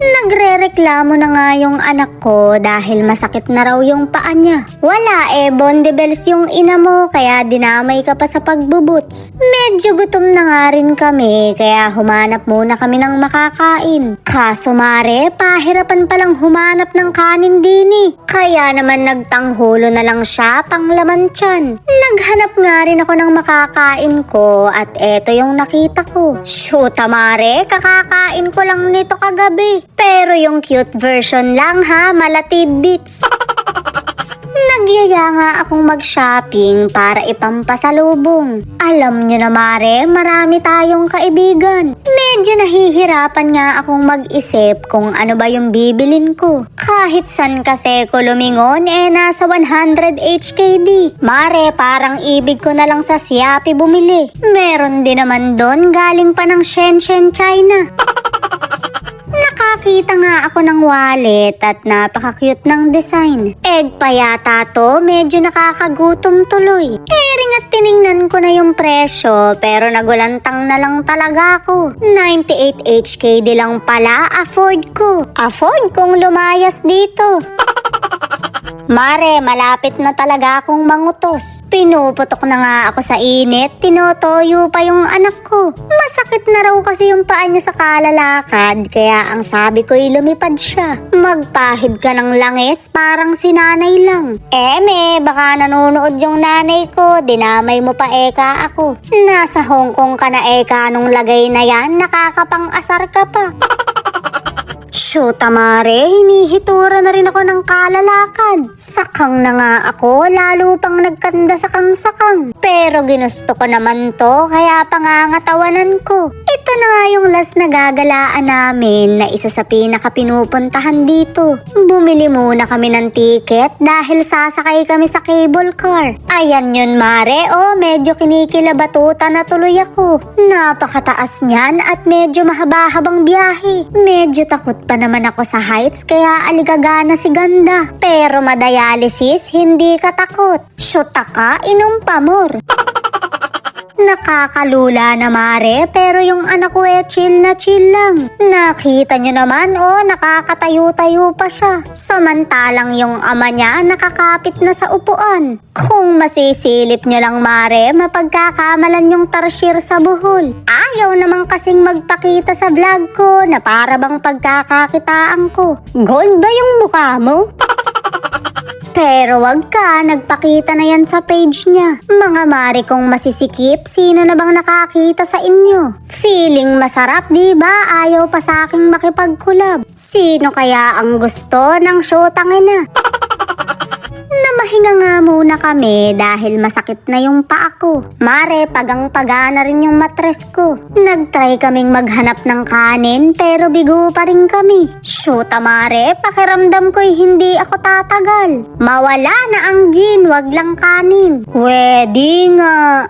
Nagrereklamo na nga yung anak ko dahil masakit na raw yung paa niya. Wala bondebels yung ina mo kaya dinamay ka pa sa pagbubuts. Medyo gutom na nga rin kami kaya humanap muna kami ng makakain. Kaso mare, pahirapan palang humanap ng kanin dini. Kaya naman nagtanghulo na lang siya pang laman tiyan. Naghanap nga rin ako ng makakain ko at eto yung nakita ko. Shoot mare, kakakain ko lang nito kagabi. Pero yung cute version lang ha, mala tidbits. Nagyaya nga akong mag-shopping para ipampasalubong. Alam nyo na mare, marami tayong kaibigan. Medyo nahihirapan nga akong mag-isip kung ano ba yung bibilin ko. Kahit san kasi ko lumingon nasa 100 HKD. Mare, parang ibig ko na lang sa Shopee bumili. Meron din naman doon galing pa ng Shenzhen, China. Nakakita nga ako ng wallet at napaka-cute ng design. Egg pa yata to, medyo nakakagutom tuloy. Ring at tiningnan ko na yung presyo pero nagulantang na lang talaga ako. 98 HKD lang pala, afford ko. Afford kong lumayas dito. Mare, malapit na talaga akong mangutos. Pinuputok na nga ako sa init, tinotoyo pa yung anak ko. Masakit na raw kasi yung paa niya sa kalalakad, kaya ang sabi ko'y lumipad siya. Magpahid ka ng langis, parang si nanay lang. Baka nanonood yung nanay ko, dinamay mo pa eka ako. Nasa Hong Kong ka na eka nung lagay na yan, nakakapang-asar ka pa. Shoot mare, hinihitura na rin ako ng kalalakad. Sakang na nga ako, lalo pang nagkanda sakang-sakang. Pero ginusto ko naman to, kaya pangangatawanan ko. Ito na nga yung last na gagalaan namin na isa sa pinaka-pinupuntahan dito. Bumili muna kami ng ticket dahil sasakay kami sa cable car. Ayan yun mare, medyo kinikilabatuta na tuloy ako. Napakataas niyan at medyo mahaba-habang biyahe. Medyo takot pa naman ako sa heights kaya aligagana si ganda. Pero madialysis, hindi ka takot. Syuta ka, inom pa more. Nakakalula na mare, pero yung anak ko chill na chill lang. Nakita nyo naman nakakatayo-tayo pa siya. Samantalang yung ama niya nakakapit na sa upuan. Kung masisilip nyo lang mare, mapagkakamalan yung tarsier sa buhol. Ayaw naman kasing magpakita sa vlog ko na para bang pagkakakitaan ko. Gold ba yung mukha mo? Pero wag ka, nagpakita na yan sa page niya. Mga mare kong masisikip, sino na bang nakakita sa inyo? Feeling masarap, di ba? Ayaw pa sa aking makipagkulab. Sino kaya ang gusto ng shotang ina? Namahinga nga muna kami dahil masakit na yung paa ko. Mare, pagang-paga na rin yung matres ko. Nagtry kaming maghanap ng kanin pero bigo pa rin kami. Shoot mare, pakiramdam ko'y hindi ako tatagal. Mawala na ang gin, wag lang kanin. Pwede nga.